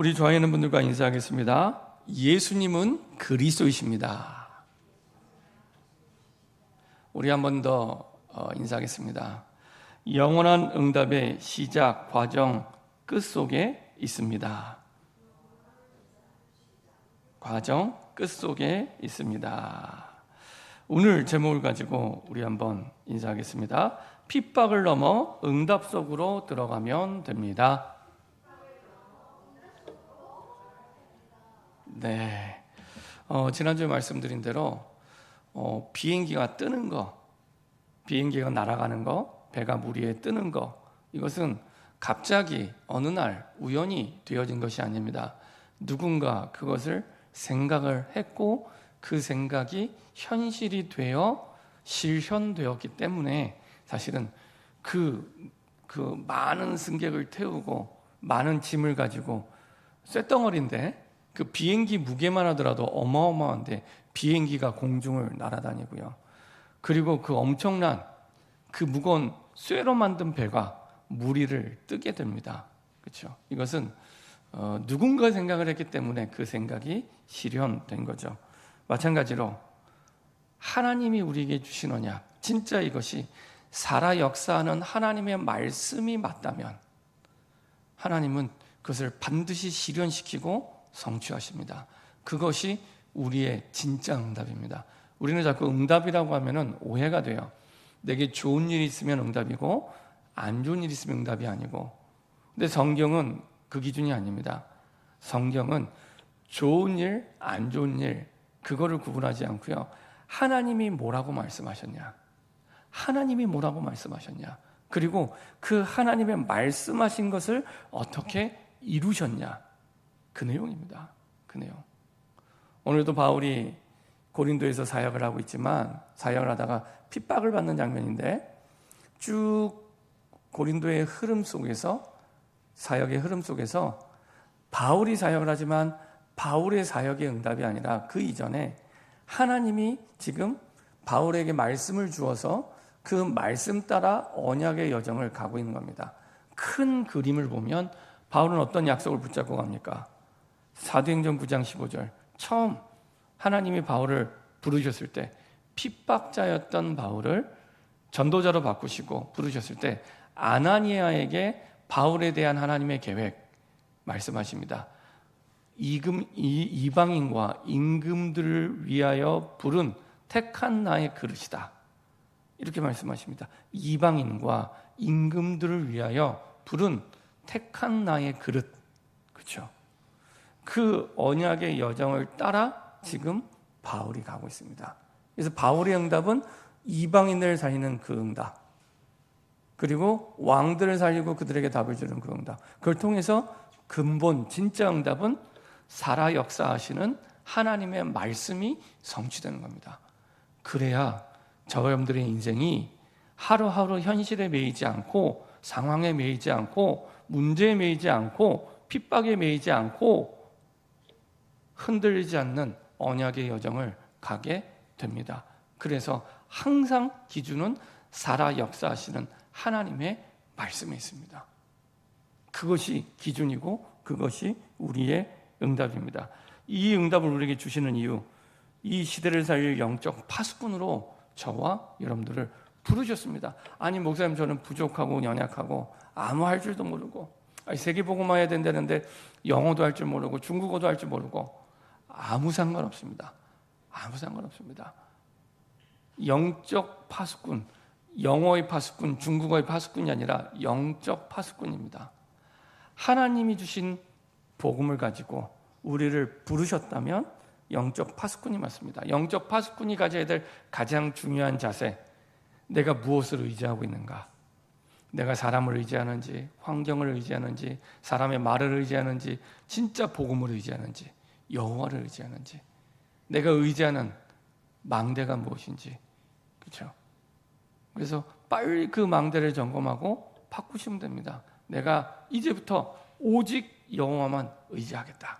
우리 좋아하는 분들과 인사하겠습니다. 예수님은 그리스도이십니다. 우리 한 번 더 인사하겠습니다. 영원한 응답의 시작, 과정, 끝 속에 있습니다. 과정, 끝 속에 있습니다. 오늘 제목을 가지고 우리 한번 인사하겠습니다. 핍박을 넘어 응답 속으로 들어가면 됩니다. 네, 지난주에 말씀드린 대로 비행기가 뜨는 거, 비행기가 날아가는 거, 배가 물 위에 뜨는 거, 이것은 갑자기 어느 날 우연히 되어진 것이 아닙니다. 누군가 그것을 생각을 했고 그 생각이 현실이 되어 실현되었기 때문에 사실은 그 많은 승객을 태우고 많은 짐을 가지고 쇳덩어리인데 그 비행기 무게만 하더라도 어마어마한데 비행기가 공중을 날아다니고요. 그리고 그 엄청난 그 무거운 쇠로 만든 배가 물 위를 뜨게 됩니다. 그렇죠? 이것은 누군가 생각을 했기 때문에 그 생각이 실현된 거죠. 마찬가지로 하나님이 우리에게 주신 언약, 진짜 이것이 살아 역사하는 하나님의 말씀이 맞다면 하나님은 그것을 반드시 실현시키고 성취하십니다. 그것이 우리의 진짜 응답입니다. 우리는 자꾸 응답이라고 하면 오해가 돼요. 내게 좋은 일이 있으면 응답이고 안 좋은 일이 있으면 응답이 아니고. 근데 성경은 그 기준이 아닙니다. 성경은 좋은 일, 안 좋은 일 그거를 구분하지 않고요. 하나님이 뭐라고 말씀하셨냐? 하나님이 뭐라고 말씀하셨냐? 그리고 그 하나님의 말씀하신 것을 어떻게 이루셨냐? 그 내용입니다. 그 내용. 오늘도 바울이 고린도에서 사역을 하고 있지만 사역을 하다가 핍박을 받는 장면인데 쭉 고린도의 흐름 속에서 사역의 흐름 속에서 바울이 사역을 하지만 바울의 사역의 응답이 아니라 그 이전에 하나님이 지금 바울에게 말씀을 주어서 그 말씀 따라 언약의 여정을 가고 있는 겁니다. 큰 그림을 보면 바울은 어떤 약속을 붙잡고 갑니까? 사도행전 9장 15절 처음 하나님이 바울을 부르셨을 때 핍박자였던 바울을 전도자로 바꾸시고 부르셨을 때 아나니아에게 바울에 대한 하나님의 계획 말씀하십니다. 이방인과 임금들을 위하여 부른 택한 나의 그릇이다. 이렇게 말씀하십니다. 이방인과 임금들을 위하여 부른 택한 나의 그릇. 그렇죠? 그 언약의 여정을 따라 지금 바울이 가고 있습니다. 그래서 바울의 응답은 이방인을 살리는 그 응답, 그리고 왕들을 살리고 그들에게 답을 주는 그 응답, 그걸 통해서 근본 진짜 응답은 살아 역사하시는 하나님의 말씀이 성취되는 겁니다. 그래야 저와 여러분들의 인생이 하루하루 현실에 매이지 않고 상황에 매이지 않고 문제에 매이지 않고 핍박에 매이지 않고 흔들리지 않는 언약의 여정을 가게 됩니다. 그래서 항상 기준은 살아 역사하시는 하나님의 말씀에 있습니다. 그것이 기준이고 그것이 우리의 응답입니다. 이 응답을 우리에게 주시는 이유, 이 시대를 살릴 영적 파수꾼으로 저와 여러분들을 부르셨습니다. 아니 목사님 저는 부족하고 연약하고 아무 할 줄도 모르고 세계복음화 해야 된다는데 영어도 할 줄 모르고 중국어도 할 줄 모르고 아무 상관없습니다. 아무 상관없습니다. 영적 파수꾼, 영어의 파수꾼, 중국어의 파수꾼이 아니라 영적 파수꾼입니다. 하나님이 주신 복음을 가지고 우리를 부르셨다면 영적 파수꾼이 맞습니다. 영적 파수꾼이 가져야 될 가장 중요한 자세, 내가 무엇을 의지하고 있는가? 내가 사람을 의지하는지, 환경을 의지하는지, 사람의 말을 의지하는지, 진짜 복음을 의지하는지, 여호와를 의지하는지, 내가 의지하는 망대가 무엇인지, 그렇죠? 그래서 빨리 그 망대를 점검하고 바꾸시면 됩니다. 내가 이제부터 오직 여호와만 의지하겠다.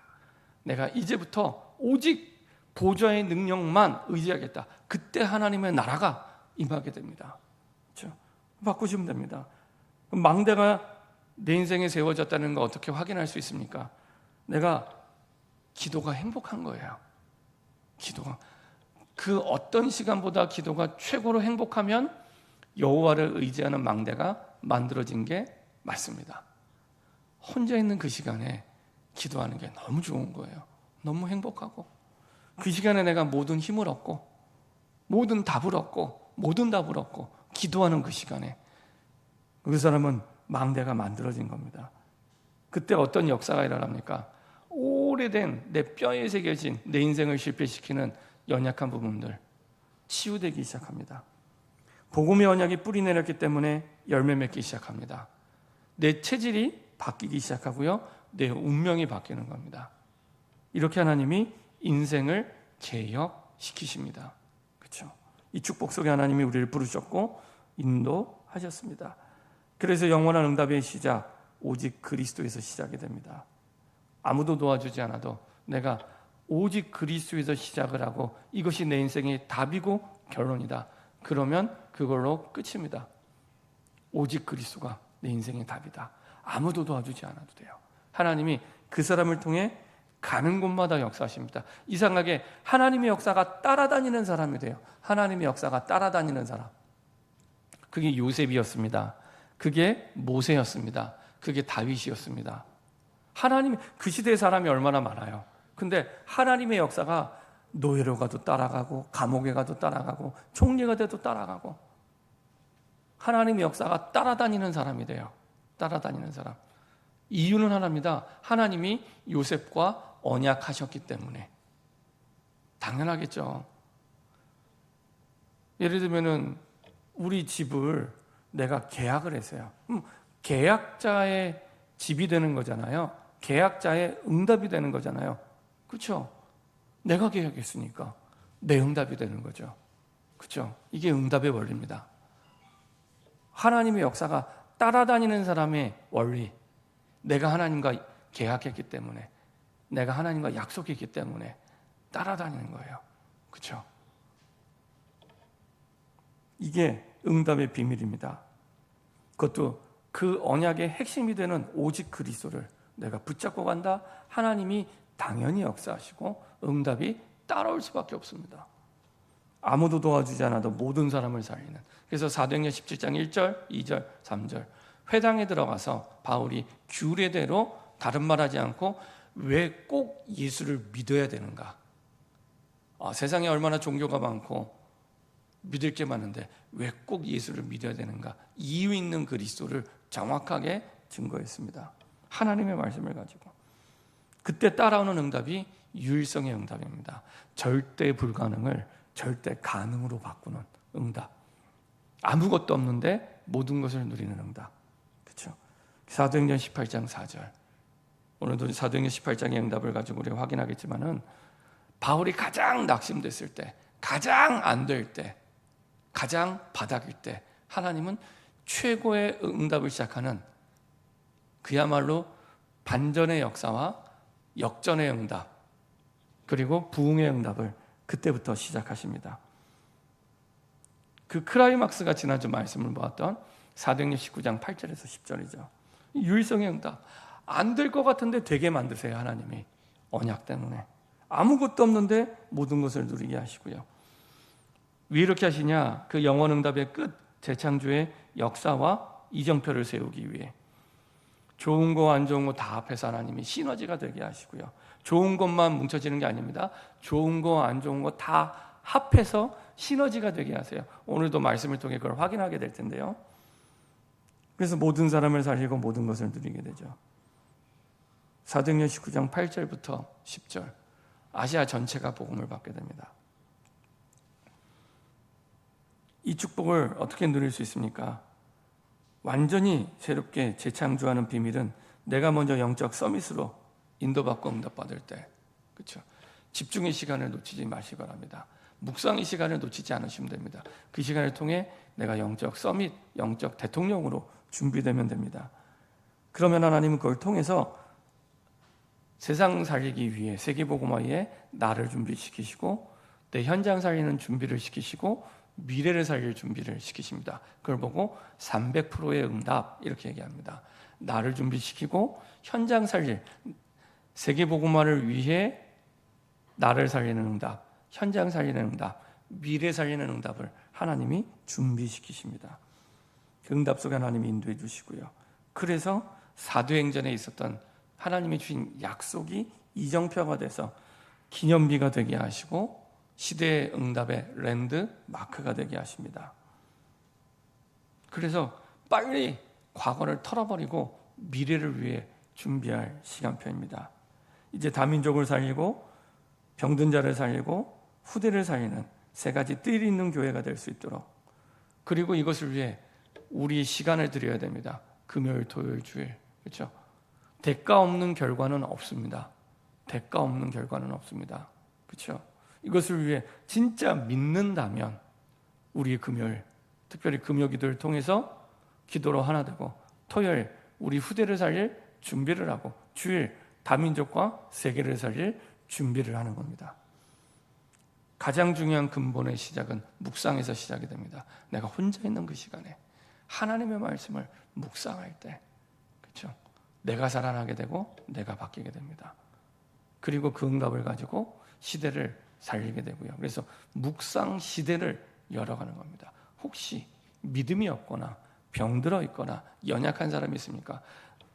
내가 이제부터 오직 보좌의 능력만 의지하겠다. 그때 하나님의 나라가 임하게 됩니다. 그렇죠? 바꾸시면 됩니다. 망대가 내 인생에 세워졌다는 거 어떻게 확인할 수 있습니까? 내가 기도가 행복한 거예요. 기도가 그 어떤 시간보다 기도가 최고로 행복하면 여호와를 의지하는 망대가 만들어진 게 맞습니다. 혼자 있는 그 시간에 기도하는 게 너무 좋은 거예요. 너무 행복하고 그 시간에 내가 모든 힘을 얻고 모든 답을 얻고 기도하는 그 시간에 그 사람은 망대가 만들어진 겁니다. 그때 어떤 역사가 일어납니까? 오래된 내 뼈에 새겨진 내 인생을 실패시키는 연약한 부분들 치유되기 시작합니다. 복음의 언약이 뿌리 내렸기 때문에 열매 맺기 시작합니다. 내 체질이 바뀌기 시작하고요, 내 운명이 바뀌는 겁니다. 이렇게 하나님이 인생을 개혁시키십니다. 그렇죠? 이 축복 속에 하나님이 우리를 부르셨고 인도하셨습니다. 그래서 영원한 응답의 시작, 오직 그리스도에서 시작이 됩니다. 아무도 도와주지 않아도 내가 오직 그리스도에서 시작을 하고 이것이 내 인생의 답이고 결론이다. 그러면 그걸로 끝입니다. 오직 그리스도가 내 인생의 답이다. 아무도 도와주지 않아도 돼요. 하나님이 그 사람을 통해 가는 곳마다 역사하십니다. 이상하게 하나님의 역사가 따라다니는 사람이 돼요. 하나님의 역사가 따라다니는 사람. 그게 요셉이었습니다. 그게 모세였습니다. 그게 다윗이었습니다. 하나님, 그 시대의 사람이 얼마나 많아요. 근데 하나님의 역사가 노예로 가도 따라가고 감옥에 가도 따라가고 총리가 돼도 따라가고 하나님의 역사가 따라다니는 사람이 돼요. 따라다니는 사람. 이유는 하나입니다. 하나님이 요셉과 언약하셨기 때문에. 당연하겠죠. 예를 들면은 우리 집을 내가 계약을 했어요. 계약자의 집이 되는 거잖아요. 계약자의 응답이 되는 거잖아요. 그렇죠? 내가 계약했으니까 내 응답이 되는 거죠. 그렇죠? 이게 응답의 원리입니다. 하나님의 역사가 따라다니는 사람의 원리. 내가 하나님과 계약했기 때문에, 내가 하나님과 약속했기 때문에 따라다니는 거예요. 그렇죠? 이게 응답의 비밀입니다. 그것도 그 언약의 핵심이 되는 오직 그리스도를 내가 붙잡고 간다. 하나님이 당연히 역사하시고 응답이 따라올 수밖에 없습니다. 아무도 도와주지 않아도 모든 사람을 살리는. 그래서 사도행전 17장 1절, 2절, 3절 회당에 들어가서 바울이 규례대로 다른 말하지 않고 왜 꼭 예수를 믿어야 되는가? 세상에 얼마나 종교가 많고 믿을 게 많은데 왜 꼭 예수를 믿어야 되는가? 이유 있는 그리스도를 정확하게 증거했습니다. 하나님의 말씀을 가지고. 그때 따라오는 응답이 유일성의 응답입니다. 절대 불가능을 절대 가능으로 바꾸는 응답. 아무것도 없는데 모든 것을 누리는 응답. 그렇죠? 사도행전 18장 4절. 오늘도 사도행전 18장의 응답을 가지고 우리가 확인하겠지만은 바울이 가장 낙심됐을 때, 가장 안 될 때, 가장 바닥일 때 하나님은 최고의 응답을 시작하는 그야말로 반전의 역사와 역전의 응답 그리고 부흥의 응답을 그때부터 시작하십니다. 그 크라이막스가 지난주 말씀을 보았던 사도행전 19장 8절에서 10절이죠. 유일성의 응답. 안 될 것 같은데 되게 만드세요. 하나님이 언약 때문에. 아무것도 없는데 모든 것을 누리게 하시고요. 왜 이렇게 하시냐? 그 영원 응답의 끝, 재창조의 역사와 이정표를 세우기 위해 좋은 거 안 좋은 거 다 합해서 하나님이 시너지가 되게 하시고요. 좋은 것만 뭉쳐지는 게 아닙니다. 좋은 거 안 좋은 거 다 합해서 시너지가 되게 하세요. 오늘도 말씀을 통해 그걸 확인하게 될 텐데요. 그래서 모든 사람을 살리고 모든 것을 누리게 되죠. 사도행전 19장 8절부터 10절 아시아 전체가 복음을 받게 됩니다. 이 축복을 어떻게 누릴 수 있습니까? 완전히 새롭게 재창조하는 비밀은 내가 먼저 영적 서밋으로 인도받고 응답받을 때, 그렇죠? 집중의 시간을 놓치지 마시기 바랍니다. 묵상의 시간을 놓치지 않으시면 됩니다. 그 시간을 통해 내가 영적 서밋, 영적 대통령으로 준비되면 됩니다. 그러면 하나님은 그걸 통해서 세상 살리기 위해 세계복음화에 나를 준비시키시고 내 현장 살리는 준비를 시키시고 미래를 살릴 준비를 시키십니다. 그걸 보고 300%의 응답 이렇게 얘기합니다. 나를 준비시키고 현장 살릴 세계복음화를 위해 나를 살리는 응답, 현장 살리는 응답, 미래 살리는 응답을 하나님이 준비시키십니다. 그 응답 속에 하나님이 인도해 주시고요. 그래서 사도행전에 있었던 하나님이 주신 약속이 이정표가 돼서 기념비가 되게 하시고 시대의 응답의 랜드마크가 되게 하십니다. 그래서 빨리 과거를 털어버리고 미래를 위해 준비할 시간표입니다. 이제 다민족을 살리고 병든 자를 살리고 후대를 살리는 세 가지 뜰이 있는 교회가 될 수 있도록, 그리고 이것을 위해 우리 시간을 드려야 됩니다. 금요일, 토요일, 주일. 그렇죠? 대가 없는 결과는 없습니다. 대가 없는 결과는 없습니다. 그렇죠? 이것을 위해 진짜 믿는다면 우리 금요일, 특별히 금요기도를 통해서 기도로 하나 되고, 토요일 우리 후대를 살릴 준비를 하고, 주일 다민족과 세계를 살릴 준비를 하는 겁니다. 가장 중요한 근본의 시작은 묵상에서 시작이 됩니다. 내가 혼자 있는 그 시간에 하나님의 말씀을 묵상할 때, 그렇죠? 내가 살아나게 되고 내가 바뀌게 됩니다. 그리고 그 응답을 가지고 시대를 살리게 되고요. 그래서 묵상 시대를 열어가는 겁니다. 혹시 믿음이 없거나 병들어 있거나 연약한 사람이 있습니까?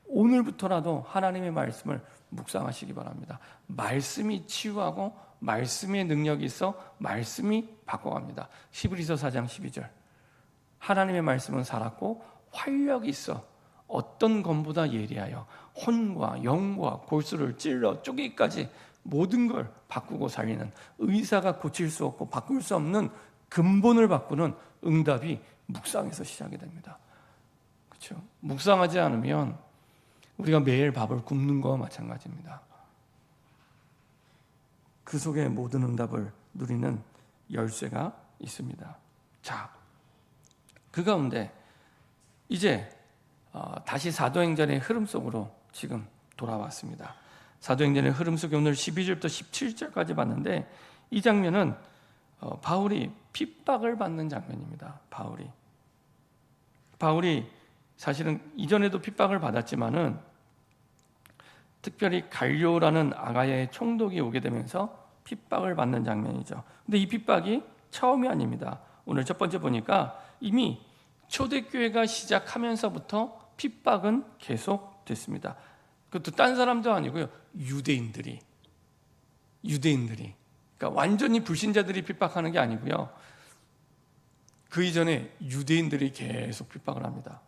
오늘부터라도 하나님의 말씀을 묵상하시기 바랍니다. 말씀이 치유하고 말씀의 능력이 있어 말씀이 바꿔갑니다. 히브리서 4장 12절. 하나님의 말씀은 살았고 활력이 있어 어떤 검보다 예리하여 혼과 영과 골수를 찔러 쪼개기까지 모든 걸 바꾸고 살리는, 의사가 고칠 수 없고 바꿀 수 없는 근본을 바꾸는 응답이 묵상에서 시작이 됩니다. 그렇죠? 묵상하지 않으면 우리가 매일 밥을 굶는 거와 마찬가지입니다. 그 속에 모든 응답을 누리는 열쇠가 있습니다. 자, 그 가운데 이제 다시 사도행전의 흐름 속으로 지금 돌아왔습니다. 사도행전의 흐름 속에 오늘 12절부터 17절까지 봤는데, 이 장면은 바울이 핍박을 받는 장면입니다. 바울이 사실은 이전에도 핍박을 받았지만은 특별히 갈료라는 아가야의 총독이 오게 되면서 핍박을 받는 장면이죠. 근데 이 핍박이 처음이 아닙니다. 오늘 첫 번째 보니까 이미 초대교회가 시작하면서부터 핍박은 계속됐습니다. 그것도 딴 사람도 아니고요. 유대인들이. 그러니까 완전히 불신자들이 핍박하는 게 아니고요. 그 이전에 유대인들이 계속 핍박을 합니다.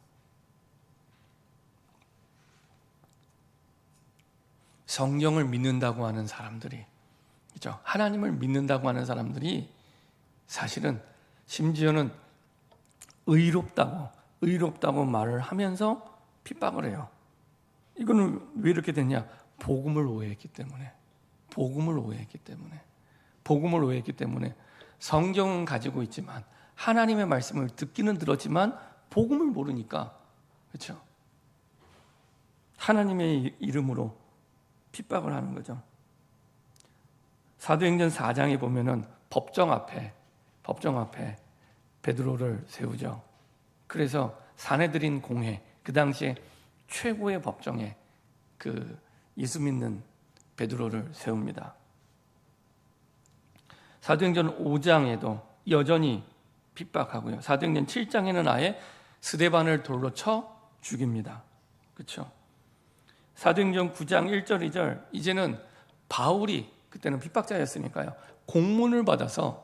성경을 믿는다고 하는 사람들이, 그렇죠? 하나님을 믿는다고 하는 사람들이 사실은 심지어는 의롭다고 말을 하면서 핍박을 해요. 이거는 왜 이렇게 됐냐? 복음을 오해했기 때문에 성경은 가지고 있지만 하나님의 말씀을 듣기는 들었지만 복음을 모르니까, 그렇죠? 하나님의 이름으로 핍박을 하는 거죠. 사도행전 4장에 보면은 법정 앞에 베드로를 세우죠. 그래서 사내들인 공회, 그 당시에 최고의 법정에 그 예수 믿는 베드로를 세웁니다. 사도행전 5장에도 여전히 핍박하고요. 사도행전 7장에는 아예 스데반을 돌로 쳐 죽입니다. 그렇죠? 사도행전 9장 1절 2절, 이제는 바울이, 그때는 핍박자였으니까요, 공문을 받아서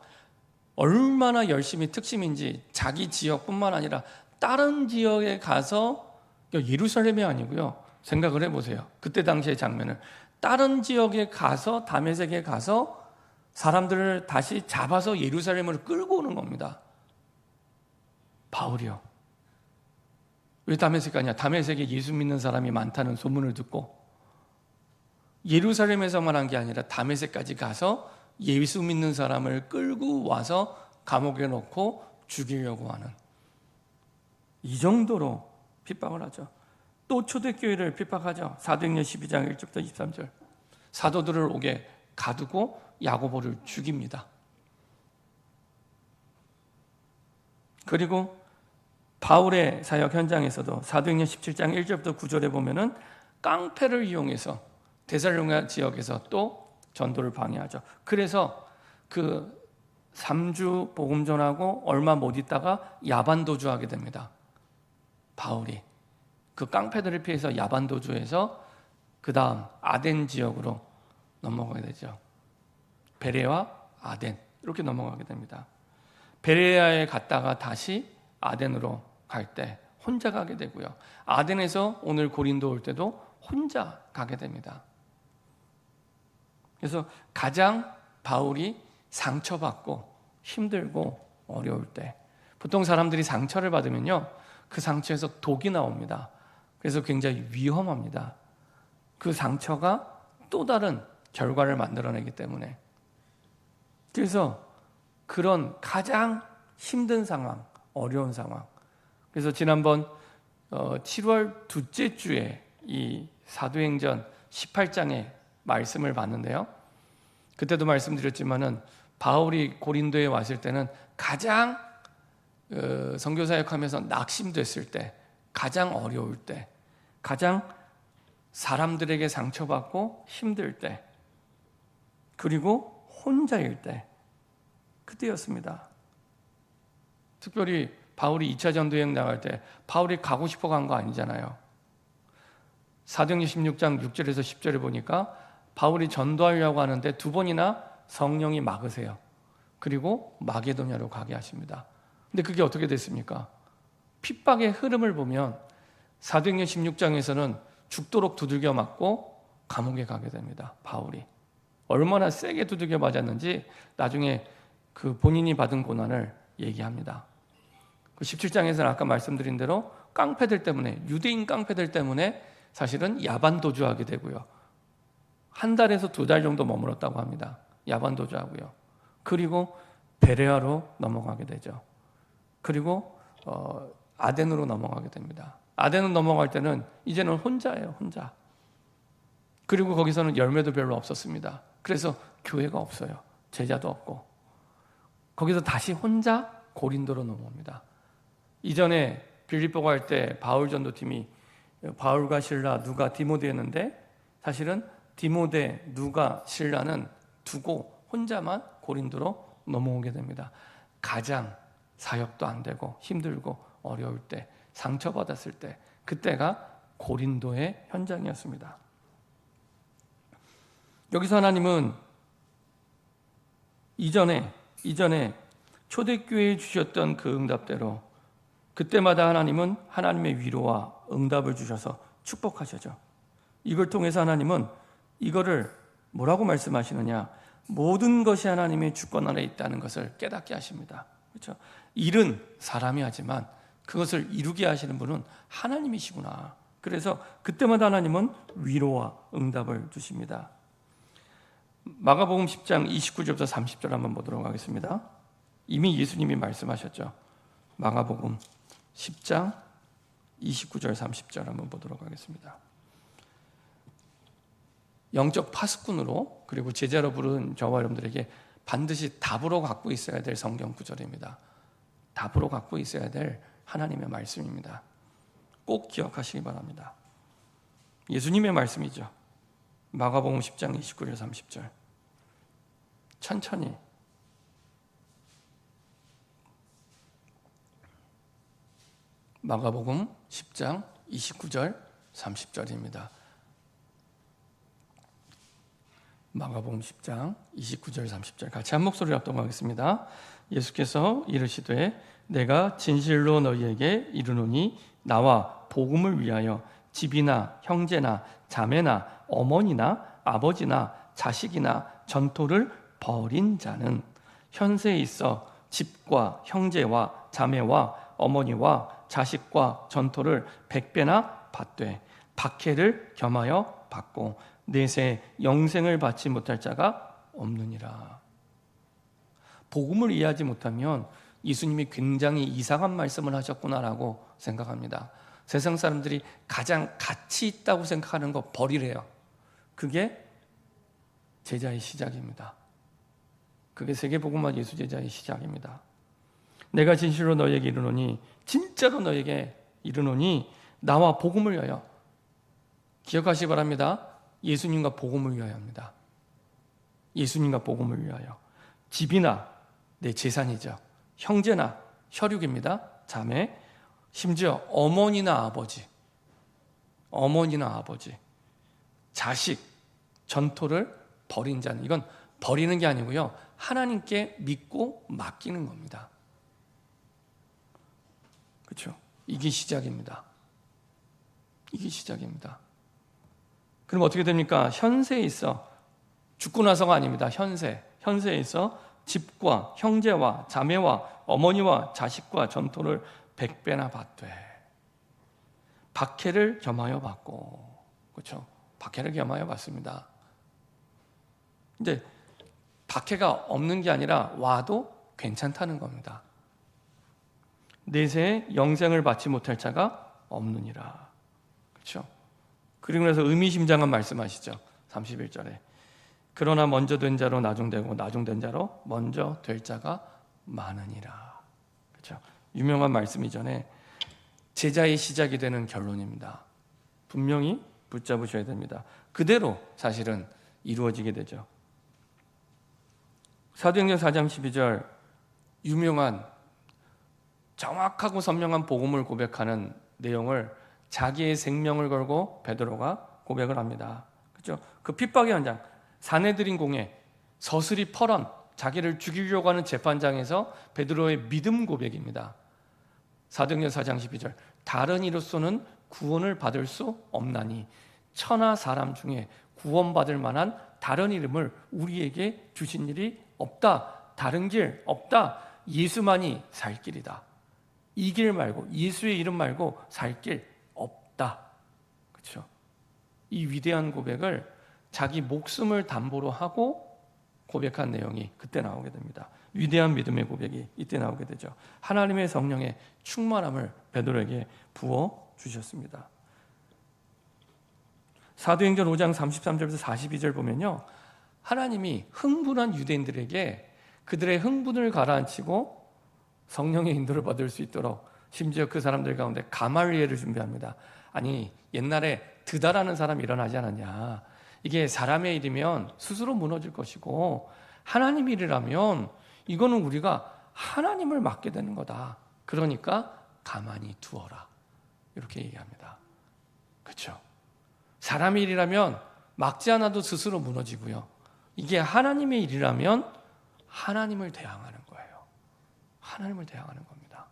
얼마나 열심히 특심인지 자기 지역뿐만 아니라 다른 지역에 가서, 예루살렘이 아니고요, 생각을 해보세요. 그때 당시의 장면을, 다른 지역에 가서, 다메섹에 가서 사람들을 다시 잡아서 예루살렘으로 끌고 오는 겁니다. 바울이요. 왜 다메섹 가냐? 다메섹에 예수 믿는 사람이 많다는 소문을 듣고 예루살렘에서만 한 게 아니라 다메섹까지 가서 예수 믿는 사람을 끌고 와서 감옥에 넣고 죽이려고 하는, 이 정도로 핍박을 하죠. 또 초대교회를 핍박하죠. 사도행전 12장 1절부터 23절. 사도들을 옥에 가두고 야고보를 죽입니다. 그리고 바울의 사역 현장에서도 사도행전 17장 1절부터 9절에 보면은 깡패를 이용해서 데살로니가 지역에서 또 전도를 방해하죠. 그래서 그 3주 복음 전하고 얼마 못 있다가 야반 도주하게 됩니다. 바울이 그 깡패들을 피해서 야반 도주해서 그 다음 아덴 지역으로 넘어가게 되죠. 베레와 아덴 이렇게 넘어가게 됩니다. 베레아에 갔다가 다시 아덴으로 갈 때 혼자 가게 되고요. 아덴에서 오늘 고린도 올 때도 혼자 가게 됩니다. 그래서 가장 바울이 상처받고 힘들고 어려울 때, 보통 사람들이 상처를 받으면요 그 상처에서 독이 나옵니다. 그래서 굉장히 위험합니다. 그 상처가 또 다른 결과를 만들어내기 때문에. 그래서 그런 가장 힘든 상황, 어려운 상황. 그래서 지난번 7월 둘째 주에 이 사도행전 18장의 말씀을 봤는데요. 그때도 말씀드렸지만은 바울이 고린도에 왔을 때는 가장 선교 사역하면서 낙심됐을 때, 가장 어려울 때, 가장 사람들에게 상처받고 힘들 때, 그리고 혼자일 때, 그때였습니다. 특별히 바울이 2차 전도여행 나갈 때 바울이 가고 싶어 간 거 아니잖아요. 사도행전 16장 6절에서 10절에 보니까 바울이 전도하려고 하는데 2번이나 성령이 막으세요. 그리고 마게도냐로 가게 하십니다. 근데 그게 어떻게 됐습니까? 핍박의 흐름을 보면 사도행전 16장에서는 죽도록 두들겨 맞고 감옥에 가게 됩니다. 바울이 얼마나 세게 두들겨 맞았는지 나중에 그 본인이 받은 고난을 얘기합니다. 그 17장에서는 아까 말씀드린 대로 깡패들 때문에, 유대인 깡패들 때문에 사실은 야반 도주하게 되고요. 1달에서 2달 정도 머물렀다고 합니다. 야반 도주하고요. 그리고 베레아로 넘어가게 되죠. 그리고 아덴으로 넘어가게 됩니다. 아덴으로 넘어갈 때는 이제는 혼자예요, 혼자. 그리고 거기서는 열매도 별로 없었습니다. 그래서 교회가 없어요. 제자도 없고. 거기서 다시 혼자 고린도로 넘어옵니다. 이전에 빌립보 갈 때 바울 전도팀이 바울과 실라, 누가, 디모데였는데 사실은 디모데, 누가, 실라는 두고 혼자만 고린도로 넘어오게 됩니다. 가장 사역도 안 되고 힘들고 어려울 때, 상처받았을 때, 그때가 고린도의 현장이었습니다. 여기서 하나님은 이전에 초대교회에 주셨던 그 응답대로 그때마다 하나님은 하나님의 위로와 응답을 주셔서 축복하셔죠. 이걸 통해서 하나님은 이거를 뭐라고 말씀하시느냐? 모든 것이 하나님의 주권 아래 있다는 것을 깨닫게 하십니다. 그렇죠? 일은 사람이 하지만 그것을 이루게 하시는 분은 하나님이시구나. 그래서 그때마다 하나님은 위로와 응답을 주십니다. 마가복음 10장 29절부터 30절 한번 보도록 하겠습니다. 이미 예수님이 말씀하셨죠. 마가복음 10장 29절 30절 한번 보도록 하겠습니다. 영적 파수꾼으로 그리고 제자로 부른 저와 여러분들에게 반드시 답으로 갖고 있어야 될 성경 구절입니다. 답으로 갖고 있어야 될 하나님의 말씀입니다. 꼭 기억하시기 바랍니다. 예수님의 말씀이죠. 마가복음 10장 29절 30절. 천천히 마가복음 10장 29절 30절입니다. 마가복음 10장 29절 30절 같이 한 목소리로 합동하겠습니다. 예수께서 이르시되 내가 진실로 너희에게 이르노니 나와 복음을 위하여 집이나 형제나 자매나 어머니나 아버지나 자식이나 전토를 벌인 자는 현세에 있어 집과 형제와 자매와 어머니와 자식과 전토를 100배나 받되 박해를 겸하여 받고 내세 영생을 받지 못할 자가 없느니라. 복음을 이해하지 못하면 예수님이 굉장히 이상한 말씀을 하셨구나라고 생각합니다. 세상 사람들이 가장 가치 있다고 생각하는 거 버리래요. 그게 제자의 시작입니다. 그게 세계복음화 예수 제자의 시작입니다. 내가 진실로 너에게 이르노니, 진짜로 너에게 이르노니 나와 복음을 위하여. 기억하시기 바랍니다. 예수님과 복음을 위하여 합니다. 예수님과 복음을 위하여. 집이나 내 재산이죠. 형제나 혈육입니다. 자매, 심지어 어머니나 아버지, 자식, 전토를 버린 자는, 이건 버리는 게 아니고요, 하나님께 믿고 맡기는 겁니다. 그렇죠? 이게 시작입니다. 그럼 어떻게 됩니까? 현세에 있어, 죽고 나서가 아닙니다. 현세에 있어 집과 형제와 자매와 어머니와 자식과 전토를 100배나 받되 박해를 겸하여 받고. 그렇죠? 박해를 겸하여 받습니다. 근데 박해가 없는 게 아니라 와도 괜찮다는 겁니다. 내세에 영생을 받지 못할 자가 없느니라. 그렇죠? 그리고 나서 의미심장한 말씀하시죠. 31절에 그러나 먼저 된 자로 나중되고 나중된 자로 먼저 될 자가 많으니라. 그렇죠? 유명한 말씀 이전에 제자의 시작이 되는 결론입니다. 분명히 붙잡으셔야 됩니다. 그대로 사실은 이루어지게 되죠. 사도행전 4장 12절, 유명한 정확하고 선명한 복음을 고백하는 내용을 자기의 생명을 걸고 베드로가 고백을 합니다. 그렇죠? 그 핍박의 현장, 사내들인 공회, 서슬이 펄언, 자기를 죽이려고 하는 재판장에서 베드로의 믿음 고백입니다. 사도행전 4장 12절, 다른 이로서는 구원을 받을 수 없나니 천하 사람 중에 구원받을 만한 다른 이름을 우리에게 주신 일이 없다. 다른 길 없다. 예수만이 살 길이다. 이 길 말고, 예수의 이름 말고 살 길 없다. 그렇죠? 이 위대한 고백을 자기 목숨을 담보로 하고 고백한 내용이 그때 나오게 됩니다. 위대한 믿음의 고백이 이때 나오게 되죠. 하나님의 성령의 충만함을 베드로에게 부어 주셨습니다. 사도행전 5장 33절에서 42절 보면요, 하나님이 흥분한 유대인들에게 그들의 흥분을 가라앉히고 성령의 인도를 받을 수 있도록 심지어 그 사람들 가운데 가말리엘을 준비합니다. 아니, 옛날에 드다라는 사람이 일어나지 않았냐. 이게 사람의 일이면 스스로 무너질 것이고 하나님의 일이라면 이거는 우리가 하나님을 맡게 되는 거다. 그러니까 가만히 두어라. 이렇게 얘기합니다. 그렇죠? 사람의 일이라면 막지 않아도 스스로 무너지고요. 이게 하나님의 일이라면 하나님을 대항하는 거예요. 하나님을 대항하는 겁니다.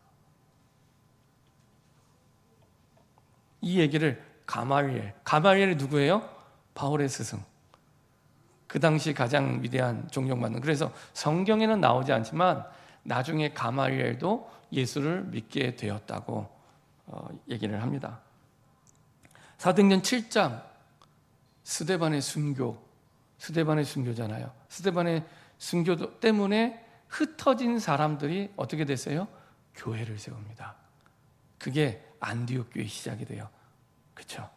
이 얘기를 가말리엘이 누구예요? 바울의 스승. 그 당시 가장 위대한 존경받는, 그래서 성경에는 나오지 않지만 나중에 가말리엘도 예수를 믿게 되었다고 얘기를 합니다. 사도행전 7장 스데반의 순교잖아요. 스데반의 순교 때문에 흩어진 사람들이 어떻게 됐어요? 교회를 세웁니다. 그게 안디옥 교회 시작이 돼요. 그렇죠?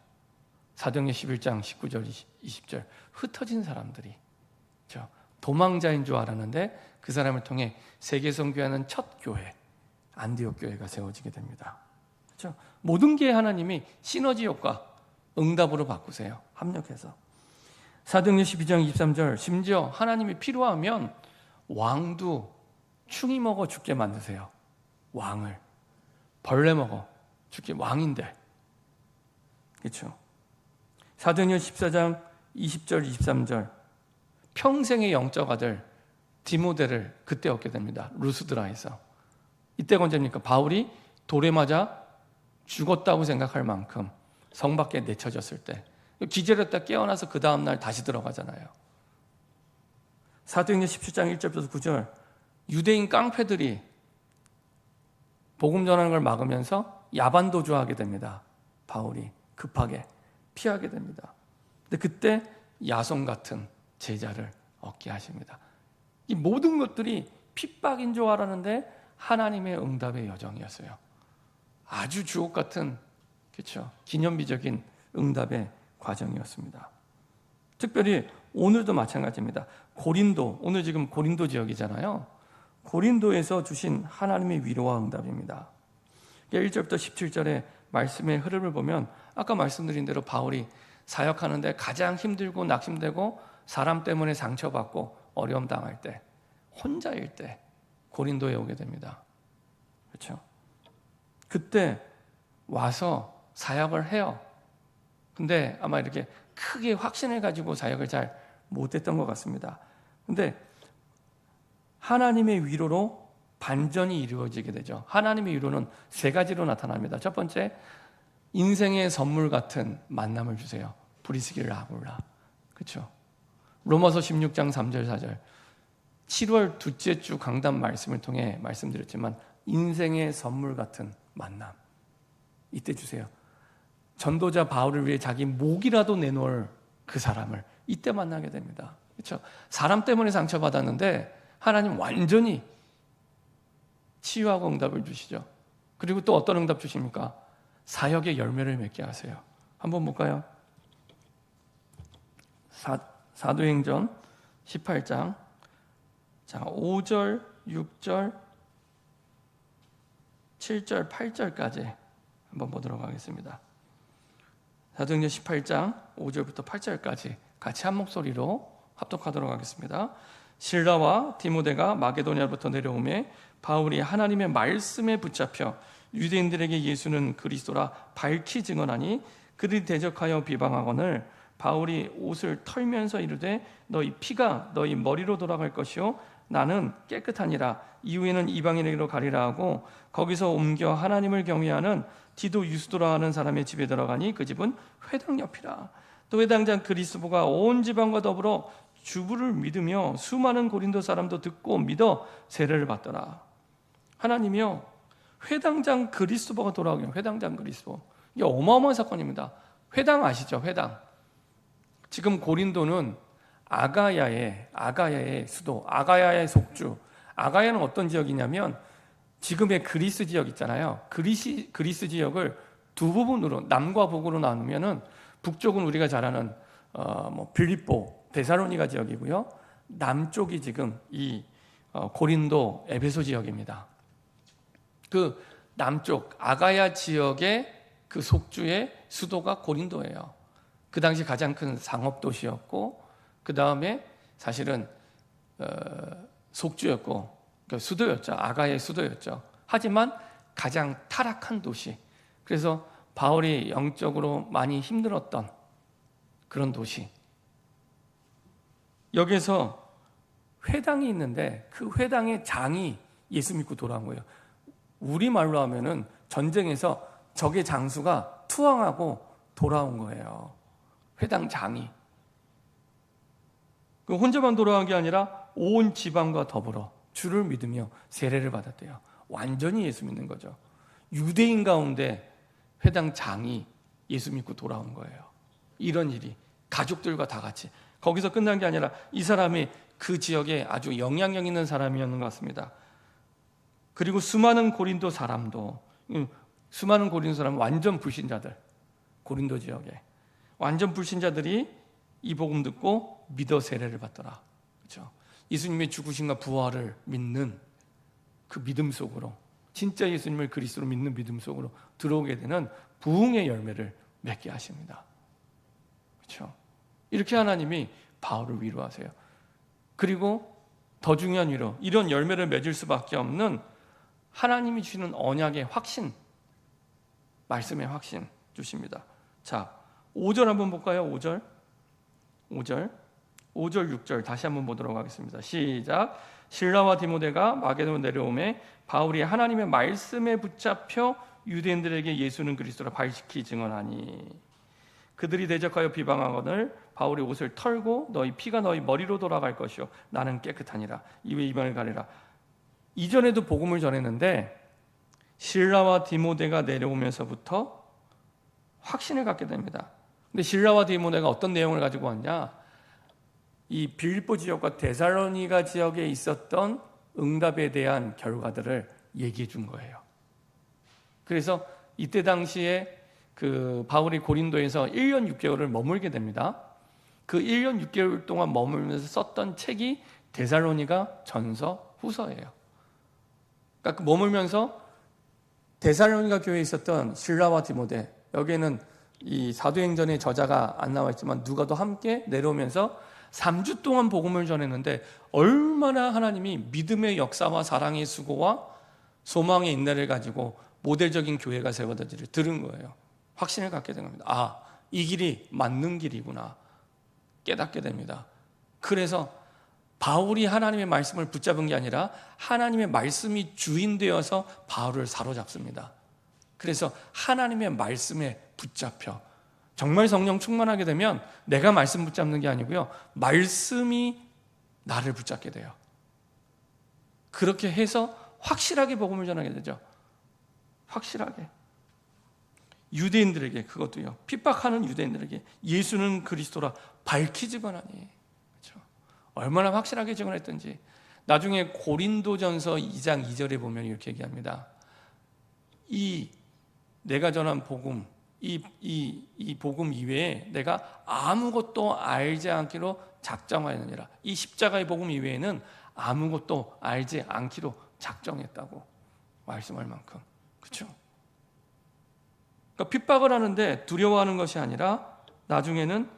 사도행전 11장 19절 20절, 흩어진 사람들이, 그렇죠? 도망자인 줄 알았는데 그 사람을 통해 세계 선교하는 첫 교회, 안디옥 교회가 세워지게 됩니다. 그렇죠? 모든 게 하나님이 시너지 효과, 응답으로 바꾸세요. 합력해서. 사도행전 12장 23절, 심지어 하나님이 필요하면 왕도 충이 먹어 죽게 만드세요. 왕을 벌레 먹어 죽게, 왕인데. 그렇죠? 사도행전 14장 20절 23절, 평생의 영적 아들 디모데를 그때 얻게 됩니다. 루스드라에서. 이때가 언제입니까? 바울이 돌에 맞아 죽었다고 생각할 만큼 성 밖에 내쳐졌을 때, 기절했다 깨어나서 그 다음날 다시 들어가잖아요. 사도행전 17장 1절부터 9절, 유대인 깡패들이 복음 전하는 걸 막으면서 야반 도주하게 됩니다. 바울이 급하게 피하게 됩니다. 근데 그때 야손 같은 제자를 얻게 하십니다. 이 모든 것들이 핍박인 줄 알았는데 하나님의 응답의 여정이었어요. 아주 주옥 같은, 그렇죠, 기념비적인 응답의 과정이었습니다. 특별히 오늘도 마찬가지입니다. 고린도, 오늘 지금 고린도 지역이잖아요. 고린도에서 주신 하나님의 위로와 응답입니다. 1절부터 17절의 말씀의 흐름을 보면 아까 말씀드린 대로 바울이 사역하는데 가장 힘들고 낙심되고 사람 때문에 상처받고 어려움 당할 때, 혼자일 때 고린도에 오게 됩니다. 그렇죠? 그때 와서 사역을 해요. 근데 아마 이렇게 크게 확신을 가지고 사역을 잘 못했던 것 같습니다. 근데 하나님의 위로로 반전이 이루어지게 되죠. 하나님의 위로는 세 가지로 나타납니다. 첫 번째, 인생의 선물 같은 만남을 주세요. 브리스길라 아굴라. 그렇죠? 로마서 16장 3절 4절 7월 둘째 주 강단 말씀을 통해 말씀드렸지만 인생의 선물 같은 만남 이때 주세요. 전도자 바울을 위해 자기 목이라도 내놓을 그 사람을 이때 만나게 됩니다. 그렇죠? 사람 때문에 상처받았는데 하나님 완전히 치유하고 응답을 주시죠. 그리고 또 어떤 응답 주십니까? 사역의 열매를 맺게 하세요. 한번 볼까요? 사도행전 18장 자 5절, 6절, 7절, 8절까지 한번 보도록 하겠습니다. 사도행전 18장 5절부터 8절까지 같이 한 목소리로 합독하도록 하겠습니다. 실라와 디모데가 마게도냐로부터 내려오매 바울이 하나님의 말씀에 붙잡혀 유대인들에게 예수는 그리스도라 밝히 증언하니 그들이 대적하여 비방하거늘 바울이 옷을 털면서 이르되 너희 피가 너희 머리로 돌아갈 것이요 나는 깨끗하니라. 이후에는 이방인에게로 가리라 하고 거기서 옮겨 하나님을 경외하는 디도 유스도라 하는 사람의 집에 들어가니 그 집은 회당 옆이라. 또 회당장 그리스도가 온 지방과 더불어 주부를 믿으며 수많은 고린도 사람도 듣고 믿어 세례를 받더라. 하나님이요 회당장 그리스도가 돌아오게. 회당장 그리스도 이게 어마어마한 사건입니다. 회당 아시죠? 회당. 지금 고린도는 아가야의 수도, 아가야의 속주. 아가야는 어떤 지역이냐면 지금의 그리스 지역 있잖아요. 그리스 지역을 두 부분으로 남과 북으로 나누면은 북쪽은 우리가 잘 아는 빌립보, 데살로니가 지역이고요. 남쪽이 지금 이 고린도, 에베소 지역입니다. 그 남쪽 아가야 지역의 그 속주의 수도가 고린도예요. 그 당시 가장 큰 상업 도시였고 그 다음에 사실은 속주였고 그러니까 수도였죠. 아가야의 수도였죠. 하지만 가장 타락한 도시. 그래서 바울이 영적으로 많이 힘들었던 그런 도시. 여기서 회당이 있는데 그 회당의 장이 예수 믿고 돌아온 거예요. 우리말로 하면은 전쟁에서 적의 장수가 투항하고 돌아온 거예요. 회당 장이. 혼자만 돌아간 게 아니라 온 지방과 더불어 주를 믿으며 세례를 받았대요. 완전히 예수 믿는 거죠. 유대인 가운데 회당 장이 예수 믿고 돌아온 거예요. 이런 일이 가족들과 다 같이. 거기서 끝난 게 아니라 이 사람이 그 지역에 아주 영향력 있는 사람이었는 것 같습니다. 그리고 수많은 고린도 사람은 완전 불신자들. 고린도 지역에 완전 불신자들이 이 복음 듣고 믿어 세례를 받더라. 그렇죠? 예수님의 죽으심과 부활을 믿는 그 믿음 속으로, 진짜 예수님을 그리스도로 믿는 믿음 속으로 들어오게 되는 부흥의 열매를 맺게 하십니다. 그렇죠? 이렇게 하나님이 바울을 위로하세요. 그리고 더 중요한 위로, 이런 열매를 맺을 수밖에 없는 하나님이 주시는 언약의 확신, 말씀의 확신 주십니다. 자, 5절 한번 볼까요? 5절, 6절 다시 한번 보도록 하겠습니다. 시작. 실라와 디모데가 마게도냐 내려오매 바울이 하나님의 말씀에 붙잡혀 유대인들에게 예수는 그리스도라 밝히 증언하니 그들이 대적하여 비방하거늘 바울이 옷을 털고 너희 피가 너희 머리로 돌아갈 것이요 나는 깨끗하니라. 이외 이방을 가리라. 이전에도 복음을 전했는데 실라와 디모데가 내려오면서부터 확신을 갖게 됩니다. 근데 실라와 디모데가 어떤 내용을 가지고 왔냐? 이 빌립보 지역과 데살로니가 지역에 있었던 응답에 대한 결과들을 얘기해 준 거예요. 그래서 이때 당시에 그 바울이 고린도에서 1년 6개월을 머물게 됩니다. 그 1년 6개월 동안 머물면서 썼던 책이 데살로니가 전서 후서예요. 그러니까 머물면서 데살로니가 교회에 있었던 실라와 디모데, 여기에는 이 사도행전의 저자가 안 나와 있지만 누가도 함께 내려오면서 3주 동안 복음을 전했는데 얼마나 하나님이 믿음의 역사와 사랑의 수고와 소망의 인내를 가지고 모델적인 교회가 세워졌지를 들은 거예요. 확신을 갖게 된 겁니다. 아, 이 길이 맞는 길이구나 깨닫게 됩니다. 그래서 바울이 하나님의 말씀을 붙잡은 게 아니라 하나님의 말씀이 주인 되어서 바울을 사로잡습니다. 그래서 하나님의 말씀에 붙잡혀 정말 성령 충만하게 되면 내가 말씀 붙잡는 게 아니고요, 말씀이 나를 붙잡게 돼요. 그렇게 해서 확실하게 복음을 전하게 되죠. 확실하게. 유대인들에게, 그것도요, 핍박하는 유대인들에게 예수는 그리스도라 밝히 증언하니, 그렇죠? 얼마나 확실하게 증언했던지. 나중에 고린도전서 2장 2절에 보면 이렇게 얘기합니다. 이 내가 전한 복음, 이 복음 이외에 내가 아무것도 알지 않기로 작정하였느니라. 이 십자가의 복음 이외에는 아무것도 알지 않기로 작정했다고 말씀할 만큼. 그렇죠? 그러니까 핍박을 하는데 두려워하는 것이 아니라 나중에는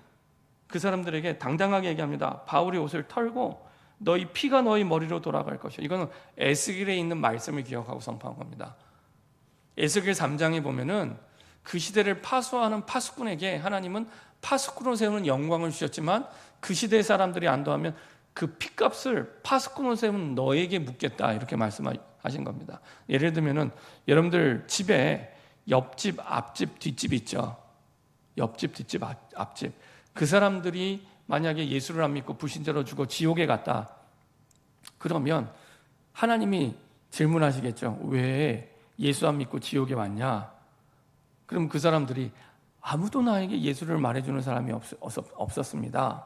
그 사람들에게 당당하게 얘기합니다. 바울이 옷을 털고 너희 피가 너희 머리로 돌아갈 것이요. 이거는 에스겔에 있는 말씀을 기억하고 선포한 겁니다. 에스겔 3장에 보면은 그 시대를 파수하는 파수꾼에게 하나님은 파수꾼으로 세우는 영광을 주셨지만 그 시대의 사람들이 안도하면 그 피값을 파수꾼으로 세운 너에게 묻겠다, 이렇게 말씀하신 겁니다. 예를 들면은 여러분들 집에 옆집, 앞집, 뒷집 있죠. 옆집, 뒷집, 앞집. 그 사람들이 만약에 예수를 안 믿고 불신자로 죽어 지옥에 갔다. 그러면 하나님이 질문하시겠죠. 왜 예수 안 믿고 지옥에 왔냐? 그럼 그 사람들이 아무도 나에게 예수를 말해주는 사람이 없었습니다.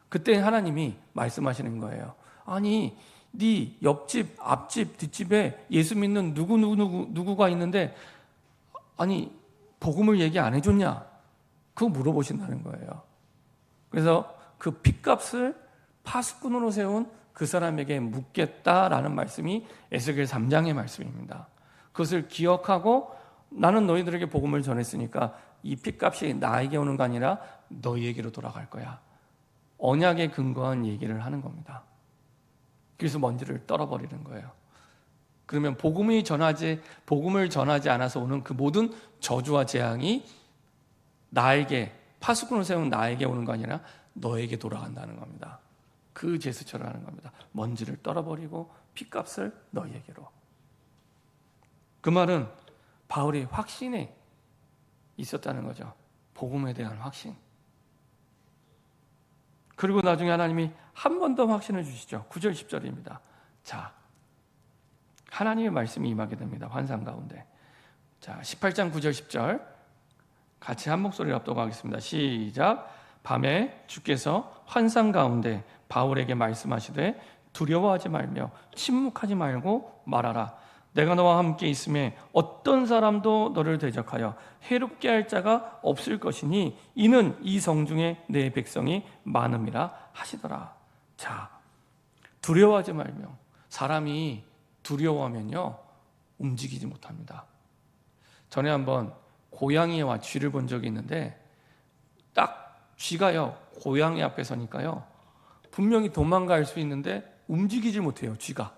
그때 하나님이 말씀하시는 거예요. 아니, 네 옆집, 앞집, 뒷집에 예수 믿는 누구가 있는데 아니 복음을 얘기 안 해줬냐? 그거 물어보신다는 거예요. 그래서 그 핏값을 파수꾼으로 세운 그 사람에게 묻겠다라는 말씀이 에스겔 3장의 말씀입니다. 그것을 기억하고 나는 너희들에게 복음을 전했으니까 이 핏값이 나에게 오는 거 아니라 너희에게로 돌아갈 거야. 언약에 근거한 얘기를 하는 겁니다. 그래서 먼지를 떨어버리는 거예요. 그러면 복음을 전하지 않아서 오는 그 모든 저주와 재앙이 나에게, 파수꾼을 세운 나에게 오는 거 아니라 너에게 돌아간다는 겁니다. 그 제스처를 하는 겁니다. 먼지를 떨어버리고 핏값을 너희에게로. 그 말은 바울이 확신이 있었다는 거죠. 복음에 대한 확신. 그리고 나중에 하나님이 한 번 더 확신을 주시죠. 9절 10절입니다. 자, 하나님의 말씀이 임하게 됩니다. 환상 가운데. 자, 18장 9절 10절 같이 한 목소리로 합독하겠습니다. 시작. 밤에 주께서 환상 가운데 바울에게 말씀하시되 두려워하지 말며 침묵하지 말고 말하라. 내가 너와 함께 있음에 어떤 사람도 너를 대적하여 해롭게 할 자가 없을 것이니 이는 이 성중에 내 백성이 많음이라 하시더라. 자, 두려워하지 말며. 사람이 두려워하면요 움직이지 못합니다. 전에 한번 고양이와 쥐를 본 적이 있는데 딱 쥐가요 고양이 앞에 서니까요 분명히 도망갈 수 있는데 움직이지 못해요. 쥐가.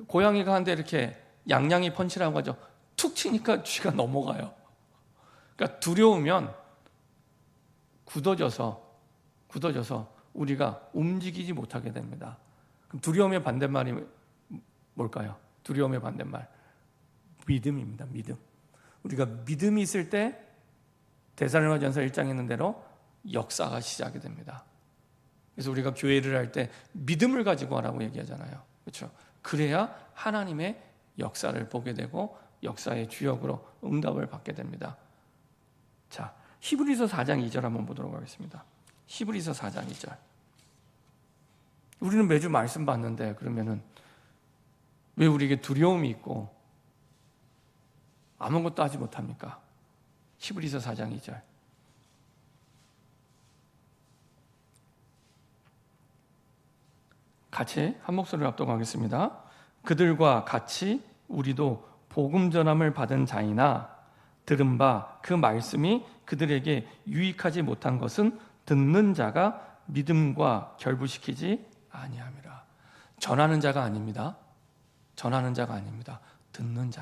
고양이가 한데 이렇게 양양이 펀치라고 하죠. 툭 치니까 쥐가 넘어가요. 그러니까 두려우면 굳어져서 우리가 움직이지 못하게 됩니다. 그럼 두려움의 반대말이 뭘까요? 두려움의 반대말 믿음입니다. 믿음. 우리가 믿음이 있을 때 데살로니가전서 1장에 있는 대로 역사가 시작이 됩니다. 그래서 우리가 교회를 할 때 믿음을 가지고 하라고 얘기하잖아요. 그렇죠? 그래야 하나님의 역사를 보게 되고 역사의 주역으로 응답을 받게 됩니다. 자, 히브리서 4장 2절 한번 보도록 하겠습니다. 히브리서 4장 2절. 우리는 매주 말씀 받는데 그러면은 왜 우리에게 두려움이 있고 아무것도 하지 못합니까? 히브리서 4장 2절. 같이 한 목소리로 합독하겠습니다. 그들과 같이 우리도 복음 전함을 받은 자이나 들은 바 그 말씀이 그들에게 유익하지 못한 것은 듣는 자가 믿음과 결부시키지 아니함이라. 전하는 자가 아닙니다. 전하는 자가 아닙니다. 듣는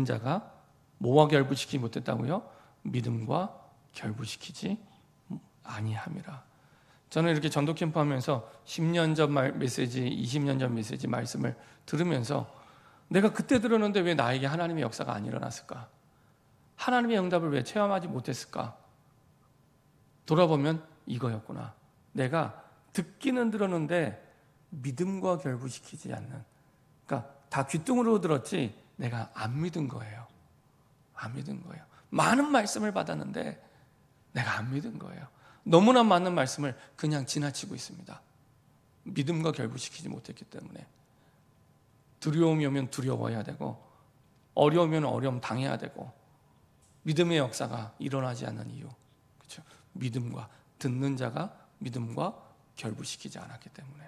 자가 뭐와 결부시키지 못했다고요? 믿음과 결부시키지 아니함이라. 저는 이렇게 전도 캠프 하면서 10년 전 메시지, 20년 전 메시지 말씀을 들으면서 내가 그때 들었는데 왜 나에게 하나님의 역사가 안 일어났을까? 하나님의 응답을 왜 체험하지 못했을까? 돌아보면 이거였구나. 내가 듣기는 들었는데 믿음과 결부시키지 않는, 그러니까 다 귀뚱으로 들었지 내가 안 믿은 거예요. 안 믿은 거예요. 많은 말씀을 받았는데 내가 안 믿은 거예요. 너무나 많은 말씀을 그냥 지나치고 있습니다. 믿음과 결부시키지 못했기 때문에. 두려움이 오면 두려워해야 되고, 어려우면 어려움 당해야 되고, 믿음의 역사가 일어나지 않는 이유, 그렇죠? 믿음과, 듣는 자가 믿음과 결부시키지 않았기 때문에.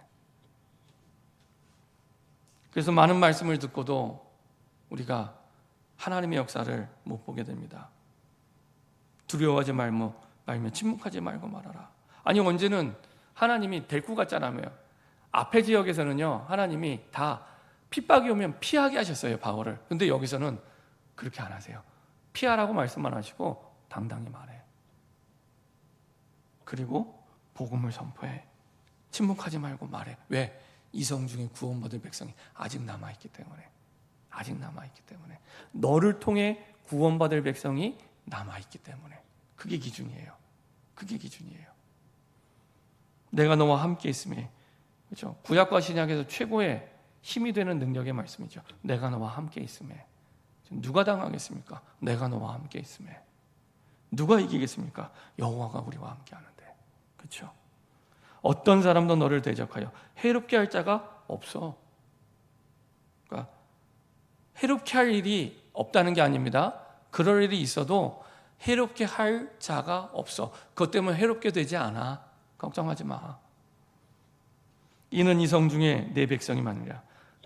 그래서 많은 말씀을 듣고도 우리가 하나님의 역사를 못 보게 됩니다. 두려워하지 말며 침묵하지 말고 말하라. 아니, 언제는 하나님이 데리고 갔잖아요. 앞에 지역에서는요, 하나님이 다 핍박이 오면 피하게 하셨어요, 바울을. 근데 여기서는 그렇게 안 하세요. 피하라고 말씀만 하시고 당당히 말해. 그리고 복음을 선포해. 침묵하지 말고 말해. 왜? 이성 중에 구원받을 백성이 아직 남아있기 때문에. 아직 남아있기 때문에. 너를 통해 구원받을 백성이 남아있기 때문에. 그게 기준이에요. 그게 기준이에요. 내가 너와 함께 있음에, 그렇죠? 구약과 신약에서 최고의 힘이 되는 능력의 말씀이죠. 내가 너와 함께 있음에. 누가 당하겠습니까? 내가 너와 함께 있음에. 누가 이기겠습니까? 여호와가 우리와 함께 하는데. 그렇죠? 어떤 사람도 너를 대적하여 해롭게 할 자가 없어. 그러니까 해롭게 할 일이 없다는 게 아닙니다. 그럴 일이 있어도 해롭게 할 자가 없어. 그것 때문에 해롭게 되지 않아. 걱정하지 마. 이는 이성 중에 내 백성이 많으랴.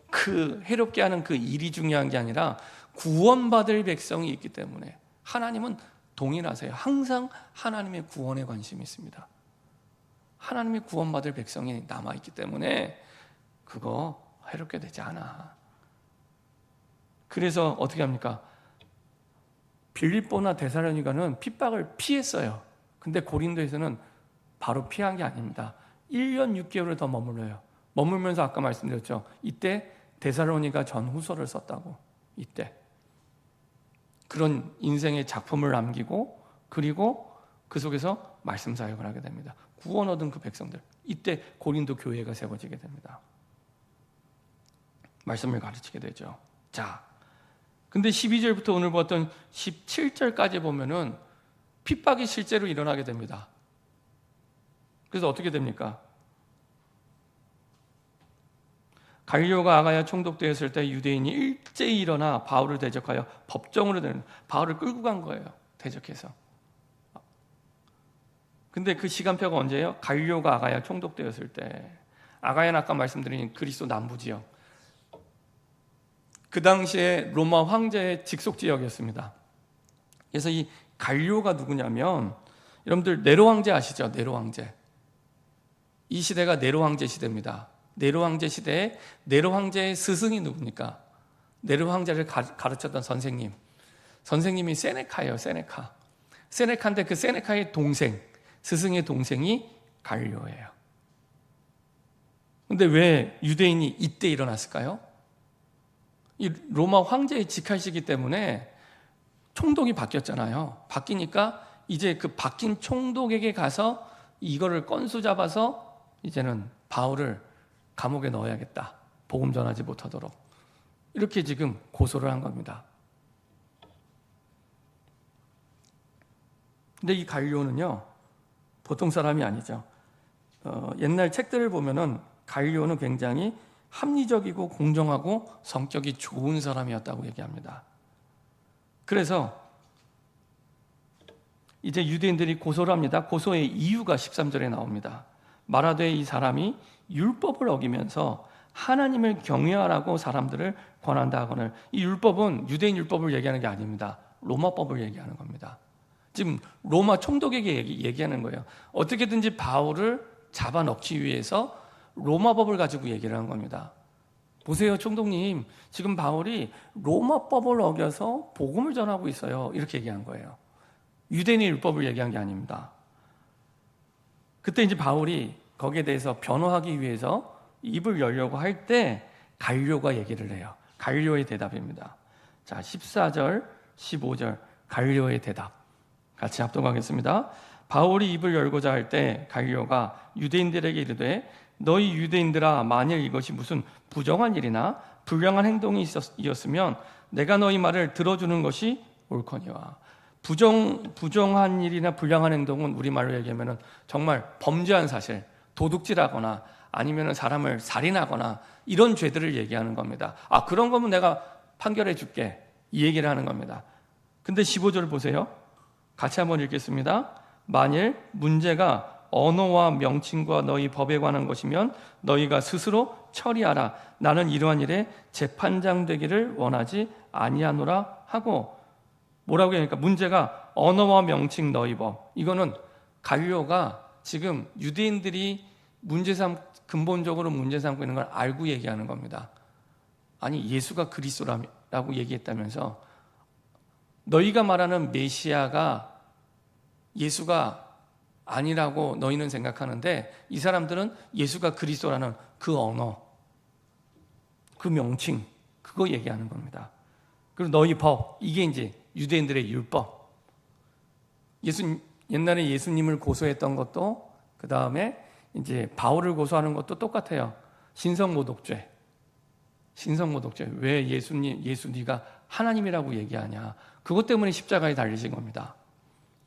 그 해롭게 하는 그 일이 중요한 게 아니라 구원받을 백성이 있기 때문에. 하나님은 동일하세요. 항상 하나님의 구원에 관심이 있습니다. 하나님의 구원받을 백성이 남아있기 때문에 그거 해롭게 되지 않아. 그래서 어떻게 합니까? 빌립보나 데살로니가는 핍박을 피했어요. 근데 고린도에서는 바로 피한 게 아닙니다. 1년 6개월을 더 머물러요. 머물면서 아까 말씀드렸죠. 이때 데살로니가 전후서를 썼다고. 이때 그런 인생의 작품을 남기고, 그리고 그 속에서 말씀 사역을 하게 됩니다. 구원 얻은 그 백성들, 이때 고린도 교회가 세워지게 됩니다. 말씀을 가르치게 되죠. 자, 근데 12절부터 오늘 보았던 17절까지 보면은 핍박이 실제로 일어나게 됩니다. 그래서 어떻게 됩니까? 갈리오가 아가야 총독되었을 때 유대인이 일제히 일어나 바울을 대적하여 법정으로 내는, 바울을 끌고 간 거예요. 대적해서. 근데 그 시간표가 언제예요? 갈리오가 아가야 총독되었을 때. 아가야는 아까 말씀드린 그리스 남부 지역. 그 당시에 로마 황제의 직속 지역이었습니다. 그래서 이 갈리오가 누구냐면, 여러분들 네로 황제 아시죠? 네로 황제. 이 시대가 네로 황제 시대입니다. 네로 황제 시대에 네로 황제의 스승이 누굽니까? 네로 황제를 가르쳤던 선생님이 세네카예요. 세네카인데 그 세네카의 동생, 스승의 동생이 갈리오예요. 근데 왜 유대인이 이때 일어났을까요? 이 로마 황제의 직할시기 때문에 총독이 바뀌었잖아요. 바뀌니까 이제 그 바뀐 총독에게 가서 이거를 건수 잡아서 이제는 바울을 감옥에 넣어야겠다. 복음 전하지 못하도록. 이렇게 지금 고소를 한 겁니다. 근데 이 갈리오는요, 보통 사람이 아니죠. 옛날 책들을 보면은 갈리오는 굉장히 합리적이고 공정하고 성격이 좋은 사람이었다고 얘기합니다. 그래서 이제 유대인들이 고소를 합니다. 고소의 이유가 13절에 나옵니다. 말하되 이 사람이 율법을 어기면서 하나님을 경외하라고 사람들을 권한다 하거늘. 이 율법은 유대인 율법을 얘기하는 게 아닙니다. 로마법을 얘기하는 겁니다. 지금 로마 총독에게 얘기하는 거예요. 어떻게든지 바울을 잡아넣기 위해서 로마법을 가지고 얘기를 하는 겁니다. 보세요, 총독님. 지금 바울이 로마법을 어겨서 복음을 전하고 있어요. 이렇게 얘기한 거예요. 유대인의 율법을 얘기한 게 아닙니다. 그때 이제 바울이 거기에 대해서 변호하기 위해서 입을 열려고 할 때 갈료가 얘기를 해요. 갈료의 대답입니다. 자, 14절, 15절 갈료의 대답 같이 합독하겠습니다. 바울이 입을 열고자 할 때 갈료가 유대인들에게 이르되 너희 유대인들아, 만일 이것이 무슨 부정한 일이나 불량한 행동이 있었으면 내가 너희 말을 들어주는 것이 옳거니와. 부정한 일이나 불량한 행동은 우리말로 얘기하면 정말 범죄한 사실, 도둑질하거나 아니면 사람을 살인하거나 이런 죄들을 얘기하는 겁니다. 아, 그런 거면 내가 판결해 줄게, 이 얘기를 하는 겁니다. 근데 15절을 보세요. 같이 한번 읽겠습니다. 만일 문제가 언어와 명칭과 너희 법에 관한 것이면 너희가 스스로 처리하라. 나는 이러한 일에 재판장 되기를 원하지 아니하노라 하고, 뭐라고 하니까 문제가 언어와 명칭 너희 법. 이거는 갈료가 지금 유대인들이 근본적으로 문제 삼고 있는 걸 알고 얘기하는 겁니다. 아니, 예수가 그리스도라고 얘기했다면서 너희가 말하는 메시아가 예수가 아니라고 너희는 생각하는데 이 사람들은 예수가 그리스도라는 그 언어, 그 명칭, 그거 얘기하는 겁니다. 그리고 너희 법, 이게 이제 유대인들의 율법. 옛날에 예수님을 고소했던 것도, 그 다음에 이제 바울을 고소하는 것도 똑같아요. 신성모독죄. 왜 예수 네가 하나님이라고 얘기하냐? 그것 때문에 십자가에 달리신 겁니다.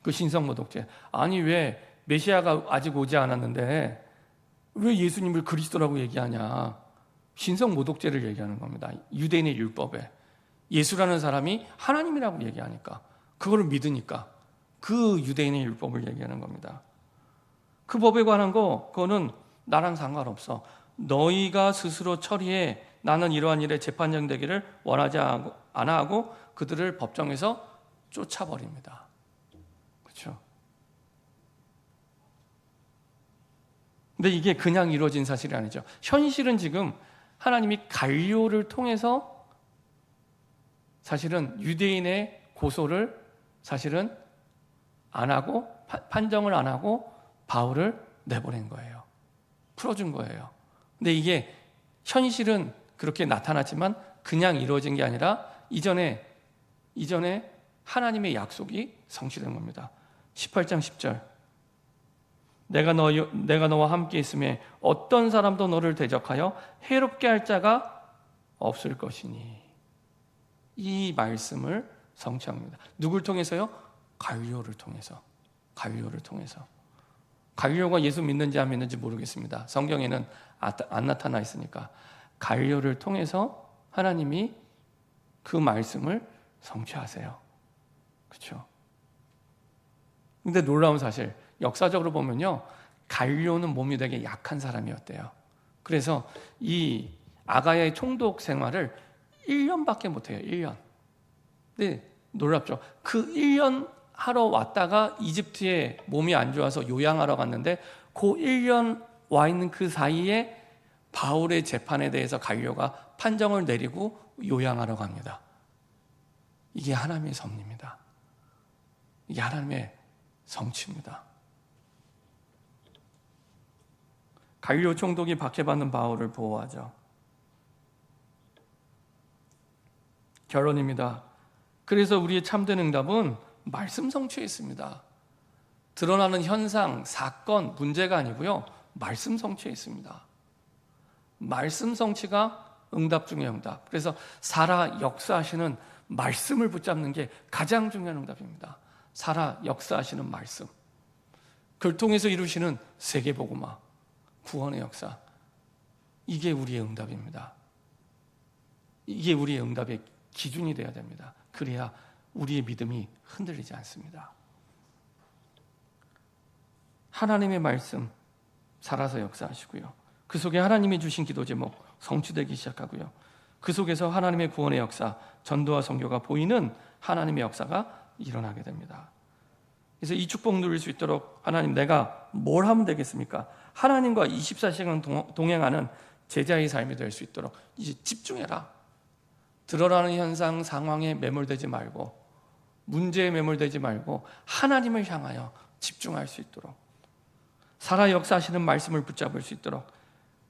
그 신성모독죄. 아니, 왜 메시아가 아직 오지 않았는데 왜 예수님을 그리스도라고 얘기하냐? 신성모독죄를 얘기하는 겁니다. 유대인의 율법에 예수라는 사람이 하나님이라고 얘기하니까, 그거를 믿으니까 그 유대인의 율법을 얘기하는 겁니다. 그 법에 관한 그거는 나랑 상관없어. 너희가 스스로 처리해. 나는 이러한 일에 재판장 되기를 원하지 않아 하고 그들을 법정에서 쫓아버립니다. 그렇죠? 근데 이게 그냥 이루어진 사실이 아니죠. 현실은 지금 하나님이 갈료를 통해서 사실은 유대인의 고소를 사실은 안 하고, 판정을 안 하고 바울을 내보낸 거예요. 풀어준 거예요. 근데 이게 현실은 그렇게 나타났지만 그냥 이루어진 게 아니라 이전에 하나님의 약속이 성취된 겁니다. 18장 10절. 내가 너와 함께 있음에 어떤 사람도 너를 대적하여 해롭게 할 자가 없을 것이니. 이 말씀을 성취합니다. 누굴 통해서요? 갈료를 통해서. 갈료가 예수 믿는지 안 믿는지 모르겠습니다. 성경에는 안 나타나 있으니까. 갈료를 통해서 하나님이 그 말씀을 성취하세요. 그렇죠? 근데 놀라운 사실, 역사적으로 보면요, 갈료는 몸이 되게 약한 사람이었대요. 그래서 이 아가야의 총독 생활을 1년밖에 못해요. 1년. 근데 놀랍죠. 그 1년 하러 왔다가 이집트에 몸이 안 좋아서 요양하러 갔는데 그 1년 와 있는 그 사이에 바울의 재판에 대해서 갈료가 판정을 내리고 요양하러 갑니다. 이게 하나님의 섭리입니다. 이게 하나님의 성취입니다. 갈료 총독이 박해받는 바울을 보호하죠. 결론입니다. 그래서 우리의 참된 응답은 말씀 성취에 있습니다. 드러나는 현상, 사건, 문제가 아니고요, 말씀 성취에 있습니다. 말씀 성취가 응답 중의 응답. 그래서 살아 역사하시는 말씀을 붙잡는 게 가장 중요한 응답입니다. 살아 역사하시는 말씀, 그걸 통해서 이루시는 세계복음화, 구원의 역사, 이게 우리의 응답입니다. 이게 우리의 응답의 기준이 되어야 됩니다. 그래야 우리의 믿음이 흔들리지 않습니다. 하나님의 말씀 살아서 역사하시고요, 그 속에 하나님이 주신 기도 제목 성취되기 시작하고요, 그 속에서 하나님의 구원의 역사, 전도와 선교가 보이는 하나님의 역사가 일어나게 됩니다. 그래서 이 축복 누릴 수 있도록 하나님, 내가 뭘 하면 되겠습니까? 하나님과 24시간 동행하는 제자의 삶이 될 수 있도록 이제 집중해라. 드러나는 현상, 상황에 매몰되지 말고, 문제에 매몰되지 말고 하나님을 향하여 집중할 수 있도록, 살아 역사하시는 말씀을 붙잡을 수 있도록,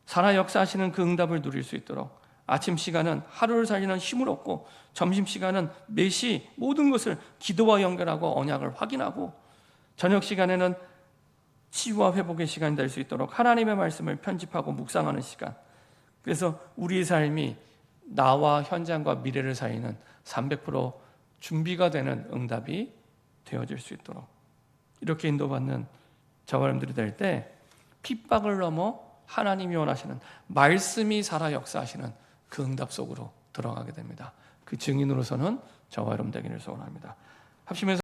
살아 역사하시는 그 응답을 누릴 수 있도록, 아침 시간은 하루를 살리는 힘을 얻고, 점심 시간은 매시 모든 것을 기도와 연결하고 언약을 확인하고, 저녁 시간에는 치유와 회복의 시간이 될 수 있도록 하나님의 말씀을 편집하고 묵상하는 시간. 그래서 우리의 삶이 나와 현장과 미래를 살리는 300% 준비가 되는 응답이 되어질 수 있도록, 이렇게 인도받는 저와 여러분들이 될 때 핍박을 넘어 하나님이 원하시는 말씀이 살아 역사하시는 그 응답 속으로 들어가게 됩니다. 그 증인으로서는 저와 여러분 되기를 소원합니다. 합심해서